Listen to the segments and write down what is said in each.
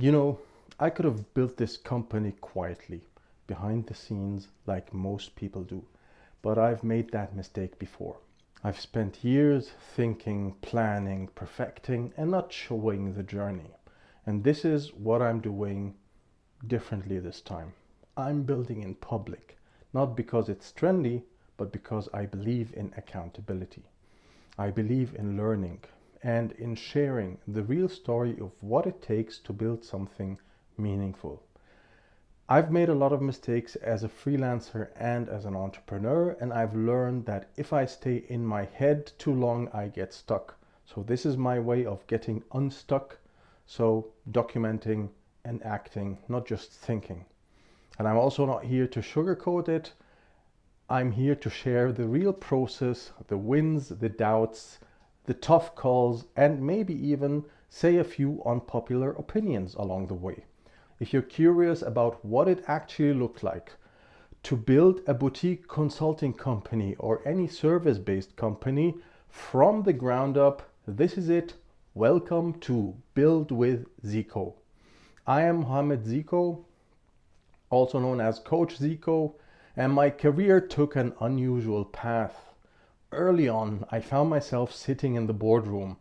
You know, I could have built this company quietly, behind the scenes, like most people do. But I've made that mistake before. I've spent years thinking, planning, perfecting, and not showing the journey. And this is what I'm doing differently this time. I'm building in public, not because it's trendy, but because I believe in accountability. I believe in learning and in sharing the real story of what it takes to build something meaningful. I've made a lot of mistakes as a freelancer and as an entrepreneur, and I've learned that if I stay in my head too long, I get stuck. So, this is my way of getting unstuck. So, documenting and acting, not just thinking. And I'm also not here to sugarcoat it. I'm here to share the real process, the wins, the doubts, the tough calls, and maybe even say a few unpopular opinions along the way. If you're curious about what it actually looked like to build a boutique consulting company or any service-based company from the ground up, this is it. Welcome to Build with Ziko. I am Mohammed Ziko, also known as Coach Ziko, and my career took an unusual path. Early on, I found myself sitting in the boardroom,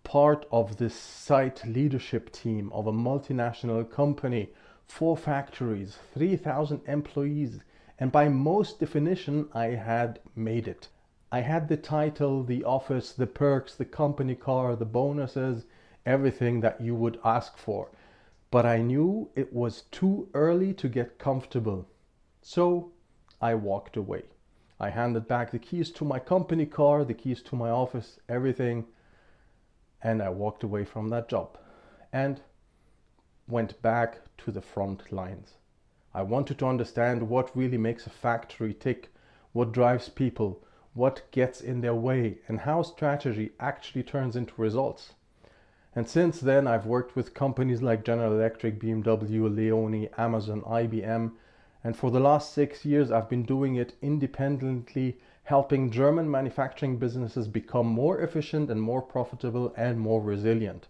part of the site leadership team of a multinational company, 4 factories, 3,000 employees, and by most definition, I had made it. I had the title, the office, the perks, the company car, the bonuses, everything that you would ask for. But I knew it was too early to get comfortable. So I walked away. I handed back the keys to my company car, the keys to my office, everything, and I walked away from that job and went back to the front lines. I wanted to understand what really makes a factory tick, what drives people, what gets in their way, and how strategy actually turns into results. And since then, I've worked with companies like General Electric, BMW, Leone, Amazon, IBM, and for the last 6 years, I've been doing it independently, helping German manufacturing businesses become more efficient and more profitable and more resilient.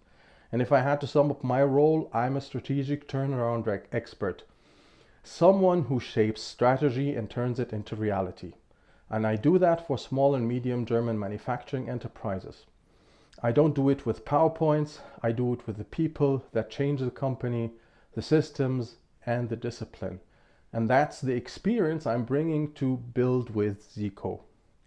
And if I had to sum up my role, I'm a strategic turnaround expert, someone who shapes strategy and turns it into reality. And I do that for small and medium German manufacturing enterprises. I don't do it with PowerPoints, I do it with the people that change the company, the systems, and the discipline. And that's the experience I'm bringing to Build with Ziko.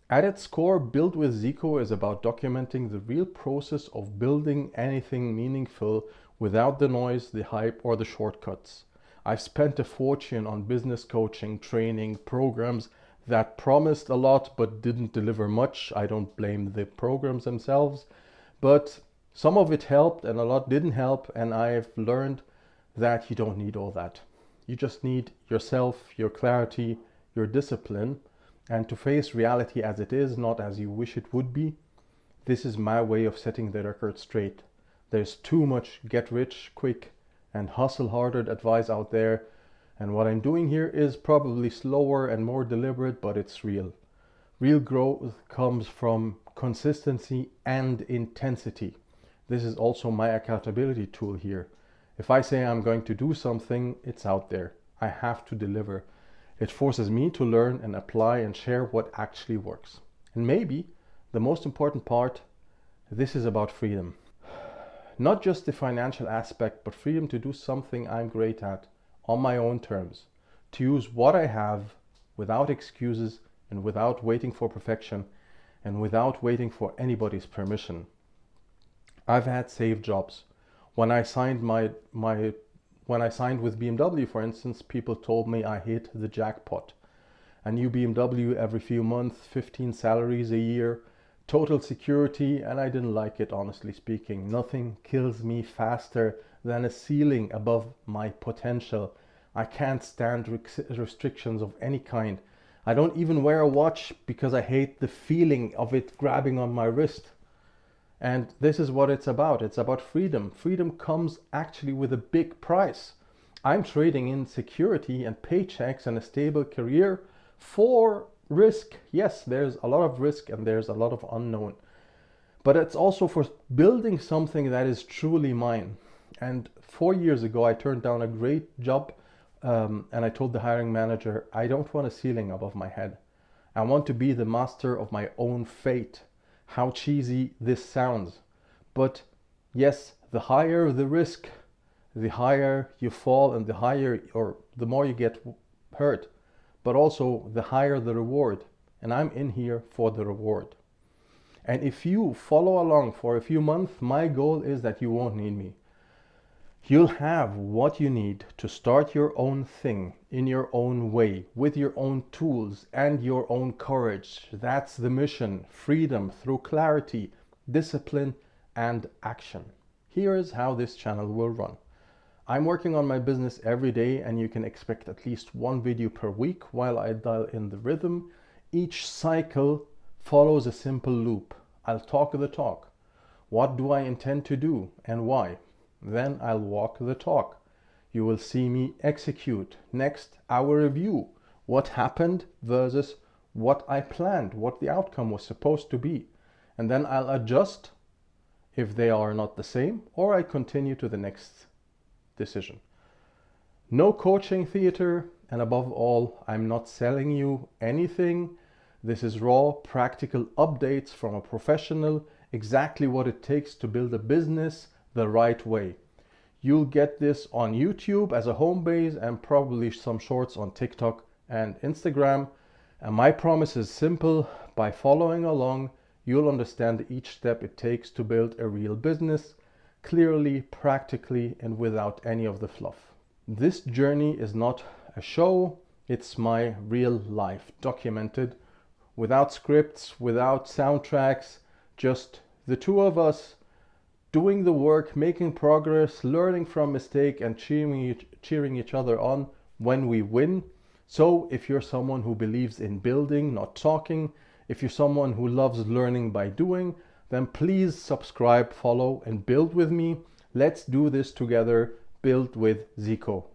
At its core, Build with Ziko is about documenting the real process of building anything meaningful without the noise, the hype, or the shortcuts. I've spent a fortune on business coaching, training, programs that promised a lot but didn't deliver much. I don't blame the programs themselves, but some of it helped and a lot didn't help, and I've learned that you don't need all that. You just need yourself, your clarity, your discipline, and to face reality as it is, not as you wish it would be. This is my way of setting the record straight. There's too much get rich quick and hustle harder advice out there, and what I'm doing here is probably slower and more deliberate, but it's real. Real growth comes from consistency and intensity. This is also my accountability tool here. If I say I'm going to do something, it's out there. I have to deliver. It forces me to learn and apply and share what actually works. And maybe the most important part, this is about freedom. Not just the financial aspect, but freedom to do something I'm great at on my own terms. To use what I have without excuses and without waiting for perfection and without waiting for anybody's permission. I've had safe jobs. When I signed when I signed with BMW, for instance, people told me I hit the jackpot. A new BMW every few months, 15 salaries a year, total security, and I didn't like it, honestly speaking. Nothing kills me faster than a ceiling above my potential. I can't stand restrictions of any kind. I don't even wear a watch because I hate the feeling of it grabbing on my wrist. And this is what it's about. It's about freedom. Freedom comes actually with a big price. I'm trading in security and paychecks and a stable career for risk. Yes, there's a lot of risk and there's a lot of unknown. But it's also for building something that is truly mine. And 4 years ago, I turned down a great job, and I told the hiring manager, I don't want a ceiling above my head. I want to be the master of my own fate. How cheesy this sounds. But yes, the higher the risk, the higher you fall and the higher or the more you get hurt, but also the higher the reward. And I'm in here for the reward. And if you follow along for a few months, my goal is that you won't need me. You'll have what you need to start your own thing in your own way, with your own tools and your own courage. That's the mission: freedom through clarity, discipline, and action. Here is how this channel will run. I'm working on my business every day, and you can expect at least one video per week while I dial in the rhythm. Each cycle follows a simple loop. I'll talk the talk. What do I intend to do and why? Then I'll walk the talk. You will see me execute. Next, our review. What happened versus what I planned, what the outcome was supposed to be. And then I'll adjust if they are not the same, or I continue to the next decision. No coaching theater, and above all, I'm not selling you anything. This is raw, practical updates from a professional, exactly what it takes to build a business the right way. You'll get this on YouTube as a home base and probably some shorts on TikTok and Instagram. And my promise is simple: by following along, you'll understand each step it takes to build a real business, clearly, practically, and without any of the fluff. This journey is not a show, it's my real life, documented, without scripts, without soundtracks, just the two of us doing the work, making progress, learning from mistake, and cheering each other on when we win. So if you're someone who believes in building, not talking, if you're someone who loves learning by doing, then please subscribe, follow, and build with me. Let's do this together. Build with Ziko.